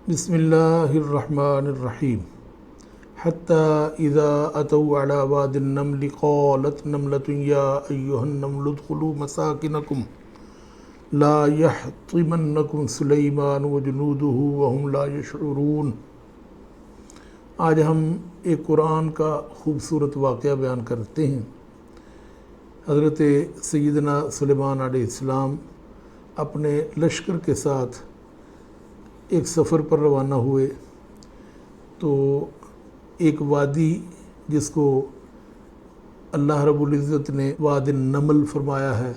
بسم اللہ الرحمن الرحیم حتی اذا اتوا علی واد النمل قالت نملة یا ایہا النمل ادخلوا مساکنکم لا یحطمنکم سلیمان وجنودہ وہم لا یشعرون۔ آج ہم ایک قرآن کا خوبصورت واقعہ بیان کرتے ہیں۔ حضرت سیدنا سلیمان علیہ السلام اپنے لشکر کے ساتھ ایک سفر پر روانہ ہوئے تو ایک وادی جس کو اللہ رب العزت نے واد النمل فرمایا ہے،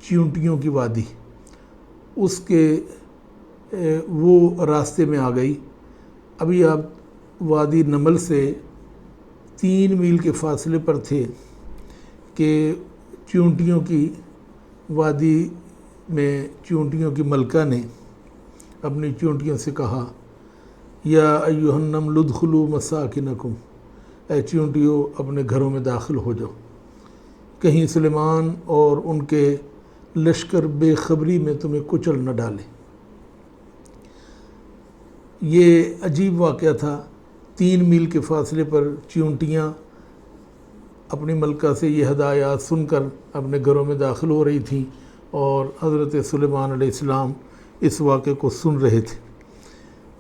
چیونٹیوں کی وادی، اس کے وہ راستے میں آ گئی۔ ابھی آپ وادی نمل سے 3 میل کے فاصلے پر تھے کہ چیونٹیوں کی وادی میں چیونٹیوں کی ملکہ نے اپنی چیونٹیوں سے کہا، یا ایھا النمل ادخلوا مساکنکم، اے چیونٹیوں اپنے گھروں میں داخل ہو جاؤ، کہیں سلیمان اور ان کے لشکر بے خبری میں تمہیں کچل نہ ڈالے۔ یہ عجیب واقعہ تھا۔ 3 میل کے فاصلے پر چیونٹیاں اپنی ملکہ سے یہ ہدایات سن کر اپنے گھروں میں داخل ہو رہی تھیں اور حضرت سلیمان علیہ السلام اس واقعے کو سن رہے تھے۔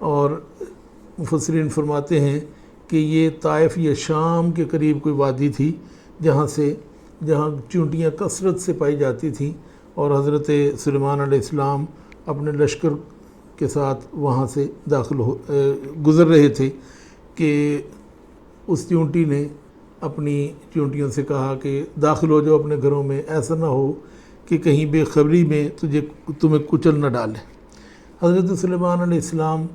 اور مفسرین فرماتے ہیں کہ یہ طائف یا شام کے قریب کوئی وادی تھی جہاں چیونٹیاں کثرت سے پائی جاتی تھیں، اور حضرت سلیمان علیہ السلام اپنے لشکر کے ساتھ وہاں سے گزر رہے تھے کہ اس چیونٹی نے اپنی چیونٹیوں سے کہا کہ داخل ہو جاؤ اپنے گھروں میں، ایسا نہ ہو کہ کہیں بے خبری میں تمہیں کچل نہ ڈالے۔ حضرت سلیمان علیہ السلام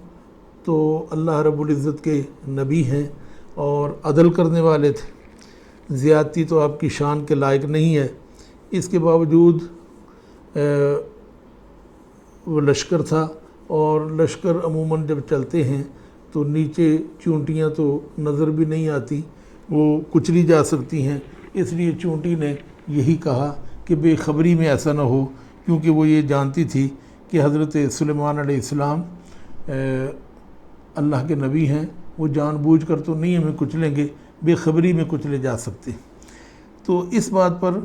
تو اللہ رب العزت کے نبی ہیں اور عدل کرنے والے تھے، زیادتی تو آپ کی شان کے لائق نہیں ہے۔ اس کے باوجود وہ لشکر تھا، اور لشکر عموماً جب چلتے ہیں تو نیچے چیونٹیاں تو نظر بھی نہیں آتی، وہ کچلی جا سکتی ہیں، اس لیے چیونٹی نے یہی کہا کہ بے خبری میں ایسا نہ ہو، کیونکہ وہ یہ جانتی تھی کہ حضرت سلیمان علیہ السلام اللہ کے نبی ہیں، وہ جان بوجھ کر تو نہیں ہمیں کچلیں گے، بے خبری میں کچلے جا سکتے۔ تو اس بات پر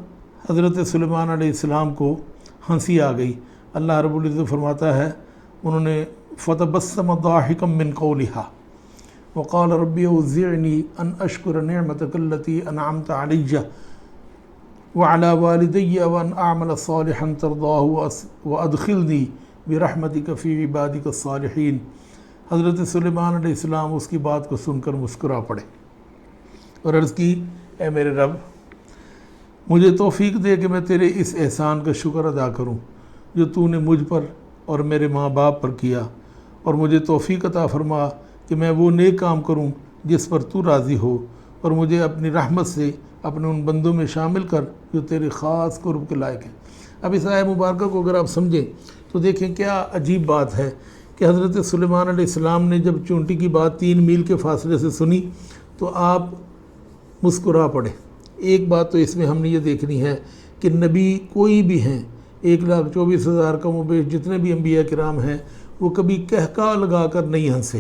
حضرت سلیمان علیہ السلام کو ہنسی آ گئی۔ اللہ رب العزت فرماتا ہے، انہوں نے فَتَبَسَّمَ ضَاحِكًا مِّن قَوْلِهَا وَقَالَ رَبِّ أَوْزِعْنِي أَنْ أَشْكُرَ نِعْمَتَكَ الَّتِي أَنْعَمْتَ عَلَيَّ وَعَلَى وَالِدَيَّ وَأَنْ أَعْمَلَ صَالِحًا تَرْضَاهُ وَأَدْخِلْنِي بِرَحْمَتِكَ فِي عِبَادِكَ الصَّالِحِينَ۔ حضرت سلیمان علیہ السلام اس کی بات کو سن کر مسکرا پڑے اور عرض کی، اے میرے رب، مجھے توفیق دے کہ میں تیرے اس احسان کا شکر ادا کروں جو تو نے مجھ پر اور میرے ماں باپ پر کیا، اور مجھے توفیق عطا فرما کہ میں وہ نیک کام کروں جس پر تو راضی ہو، اور مجھے اپنی رحمت سے اپنے ان بندوں میں شامل کر جو تیرے خاص قرب کے لائق ہیں۔ اب اس آیہ مبارکہ کو اگر آپ سمجھیں تو دیکھیں کیا عجیب بات ہے کہ حضرت سلیمان علیہ السلام نے جب چیونٹی کی بات 3 میل کے فاصلے سے سنی تو آپ مسکرا پڑے۔ ایک بات تو اس میں ہم نے یہ دیکھنی ہے کہ نبی کوئی بھی ہیں، 1,24,000 کم و بیش جتنے بھی انبیاء کرام ہیں، وہ کبھی کہکا لگا کر نہیں ہنسے،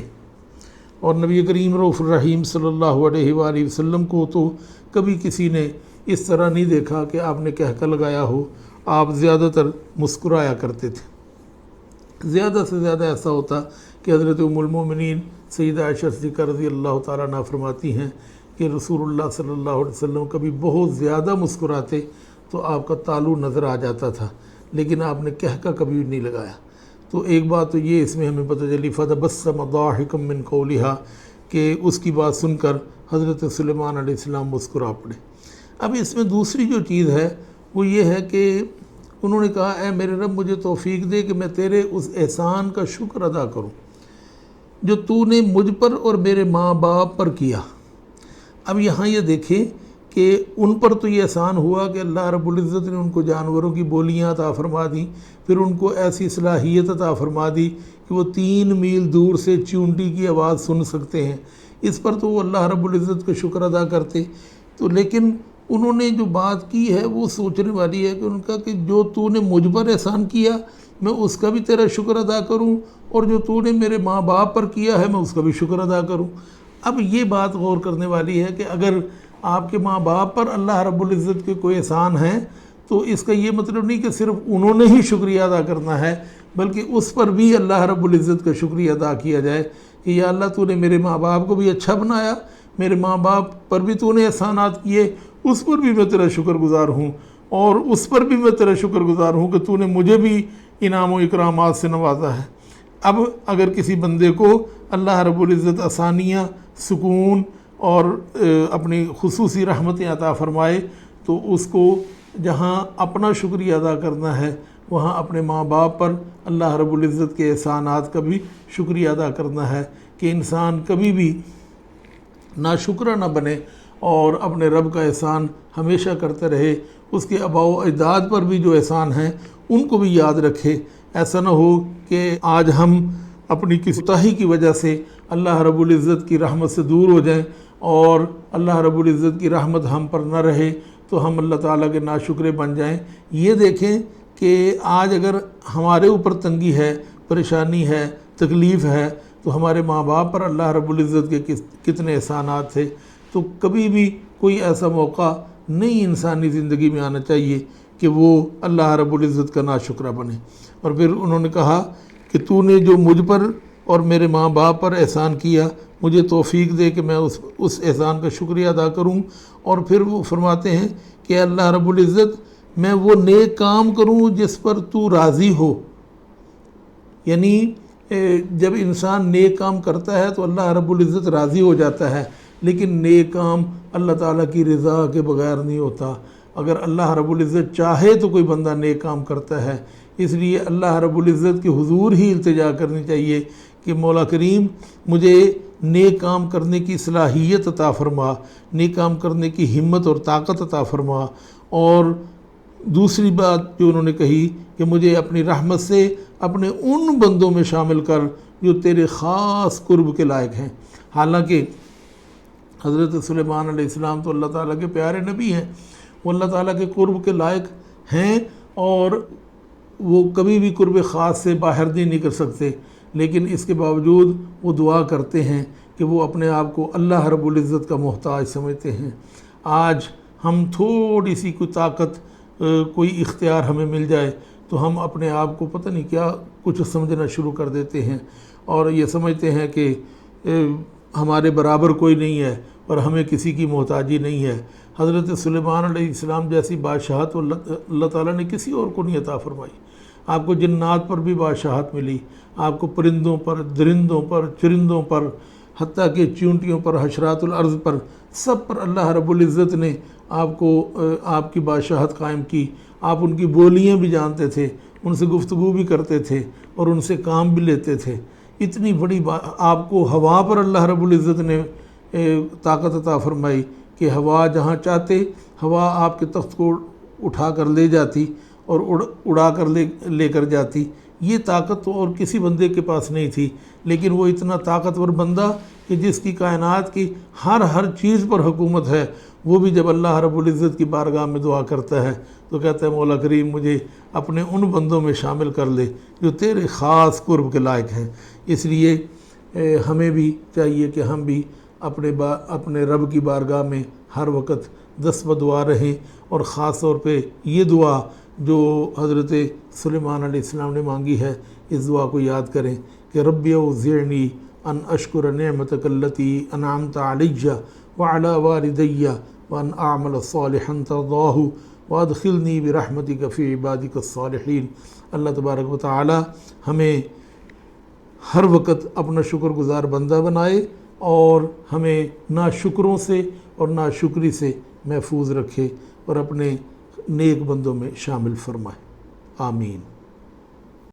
اور نبی کریم رؤوف الرحیم صلی اللہ علیہ وآلہ وسلم کو تو کبھی کسی نے اس طرح نہیں دیکھا کہ آپ نے کہکا لگایا ہو، آپ زیادہ تر مسکرایا کرتے تھے۔ زیادہ سے زیادہ ایسا ہوتا کہ حضرت ام المومنین سیدہ عائشہ صدیقہ رضی اللہ تعالیٰ عنہا فرماتی ہیں کہ رسول اللہ صلی اللہ علیہ وسلم کبھی بہت زیادہ مسکراتے تو آپ کا تالو نظر آ جاتا تھا، لیکن آپ نے کہکا کبھی نہیں لگایا۔ تو ایک بات تو یہ اس میں ہمیں پتہ چلی، فَتَبَسَّمَ ضَاحِكًا مِّن قَوْلِهَا، کہ اس کی بات سن کر حضرت سلیمان علیہ السلام مسکرا پڑے۔ اب اس میں دوسری جو چیز ہے وہ یہ ہے کہ انہوں نے کہا، اے میرے رب، مجھے توفیق دے کہ میں تیرے اس احسان کا شکر ادا کروں جو تو نے مجھ پر اور میرے ماں باپ پر کیا۔ اب یہاں یہ دیکھیں کہ ان پر تو یہ احسان ہوا کہ اللہ رب العزت نے ان کو جانوروں کی بولیاں عطا فرما دیں، پھر ان کو ایسی صلاحیت عطا فرما دی کہ وہ 3 میل دور سے چیونٹی کی آواز سن سکتے ہیں۔ اس پر تو وہ اللہ رب العزت کا شکر ادا کرتے، تو لیکن انہوں نے جو بات کی ہے وہ سوچنے والی ہے کہ ان کا کہ جو تو نے مجھ پر احسان کیا میں اس کا بھی تیرا شکر ادا کروں، اور جو تو نے میرے ماں باپ پر کیا ہے میں اس کا بھی شکر ادا کروں۔ اب یہ بات غور کرنے والی ہے کہ اگر آپ کے ماں باپ پر اللہ رب العزت کے کوئی احسان ہیں تو اس کا یہ مطلب نہیں کہ صرف انہوں نے ہی شکریہ ادا کرنا ہے، بلکہ اس پر بھی اللہ رب العزت کا شکریہ ادا کیا جائے کہ یا اللہ تو نے میرے ماں باپ کو بھی اچھا بنایا، میرے ماں باپ پر بھی تو نے احسانات کیے، اس پر بھی میں تیرا شکر گزار ہوں، اور اس پر بھی میں تیرا شکر گزار ہوں کہ تو نے مجھے بھی انعام و اکرامات سے نوازا ہے۔ اب اگر کسی بندے کو اللہ رب العزت آسانیاں، سکون اور اپنی خصوصی رحمتیں عطا فرمائے تو اس کو جہاں اپنا شکریہ ادا کرنا ہے وہاں اپنے ماں باپ پر اللہ رب العزت کے احسانات کا بھی شکریہ ادا کرنا ہے، کہ انسان کبھی بھی ناشکرہ نہ بنے اور اپنے رب کا احسان ہمیشہ کرتے رہے، اس کے آباء و اجداد پر بھی جو احسان ہیں ان کو بھی یاد رکھے۔ ایسا نہ ہو کہ آج ہم اپنی کسی کوتاہی کی وجہ سے اللہ رب العزت کی رحمت سے دور ہو جائیں اور اللہ رب العزت کی رحمت ہم پر نہ رہے تو ہم اللہ تعالیٰ کے ناشکرے بن جائیں۔ یہ دیکھیں کہ آج اگر ہمارے اوپر تنگی ہے، پریشانی ہے، تکلیف ہے تو ہمارے ماں باپ پر اللہ رب العزت کے کتنے احسانات تھے، تو کبھی بھی کوئی ایسا موقع نہیں انسانی زندگی میں آنا چاہیے کہ وہ اللہ رب العزت کا ناشکرہ بنے۔ اور پھر انہوں نے کہا کہ تو نے جو مجھ پر اور میرے ماں باپ پر احسان کیا مجھے توفیق دے کہ میں اس احسان کا شکریہ ادا کروں۔ اور پھر وہ فرماتے ہیں کہ اللہ رب العزت میں وہ نیک کام کروں جس پر تو راضی ہو، یعنی جب انسان نیک کام کرتا ہے تو اللہ رب العزت راضی ہو جاتا ہے، لیکن نیک کام اللہ تعالیٰ کی رضا کے بغیر نہیں ہوتا۔ اگر اللہ رب العزت چاہے تو کوئی بندہ نیک کام کرتا ہے، اس لیے اللہ رب العزت کے حضور ہی التجا کرنی چاہیے کہ مولا کریم مجھے نیک کام کرنے کی صلاحیت عطا فرما، نیک کام کرنے کی ہمت اور طاقت عطا فرما۔ اور دوسری بات جو انہوں نے کہی کہ مجھے اپنی رحمت سے اپنے ان بندوں میں شامل کر جو تیرے خاص قرب کے لائق ہیں۔ حالانکہ حضرت سلیمان علیہ السلام تو اللہ تعالیٰ کے پیارے نبی ہیں، وہ اللہ تعالیٰ کے قرب کے لائق ہیں اور وہ کبھی بھی قرب خاص سے باہر نہیں نکل سکتے، لیکن اس کے باوجود وہ دعا کرتے ہیں کہ وہ اپنے آپ کو اللہ رب العزت کا محتاج سمجھتے ہیں۔ آج ہم تھوڑی سی کوئی طاقت، کوئی اختیار ہمیں مل جائے تو ہم اپنے آپ کو پتہ نہیں کیا کچھ سمجھنا شروع کر دیتے ہیں اور یہ سمجھتے ہیں کہ ہمارے برابر کوئی نہیں ہے اور ہمیں کسی کی محتاجی نہیں ہے۔ حضرت سلیمان علیہ السلام جیسی بادشاہت اللہ تعالیٰ نے کسی اور کو نہیں عطا فرمائی۔ آپ کو جنات پر بھی بادشاہت ملی، آپ کو پرندوں پر، درندوں پر، چرندوں پر، حتیٰ کہ چیونٹیوں پر، حشرات الارض پر، سب پر اللہ رب العزت نے آپ کو آپ کی بادشاہت قائم کی۔ آپ ان کی بولیاں بھی جانتے تھے، ان سے گفتگو بھی کرتے تھے اور ان سے کام بھی لیتے تھے۔ اتنی بڑی آپ کو ہوا پر اللہ رب العزت نے طاقت عطا فرمائی کہ ہوا جہاں چاہتے ہوا آپ کے تخت کو اٹھا کر لے جاتی اور اڑا کر لے کر جاتی۔ یہ طاقت تو اور کسی بندے کے پاس نہیں تھی، لیکن وہ اتنا طاقتور بندہ کہ جس کی کائنات کی ہر چیز پر حکومت ہے، وہ بھی جب اللہ رب العزت کی بارگاہ میں دعا کرتا ہے تو کہتا ہے مولا کریم مجھے اپنے ان بندوں میں شامل کر لے جو تیرے خاص قرب کے لائق ہیں۔ اس لیے ہمیں بھی چاہیے کہ ہم بھی اپنے رب کی بارگاہ میں ہر وقت دست بدعا رہیں، اور خاص طور پہ یہ دعا جو حضرت سلیمان علیہ السلام نے مانگی ہے، اس دعا کو یاد کریں کہ رب اوزعنی ان اشکر نعمتک التی انعمت علی وعلی والدی وان اعمل صالحا ترضاہ وادخلنی برحمتک فی عبادک الصالحین۔ اللہ تبارک و تعالی ہمیں ہر وقت اپنا شکر گزار بندہ بنائے اور ہمیں ناشکروں سے اور ناشکری سے محفوظ رکھے اور اپنے نیک بندوں میں شامل فرمائے۔ آمین۔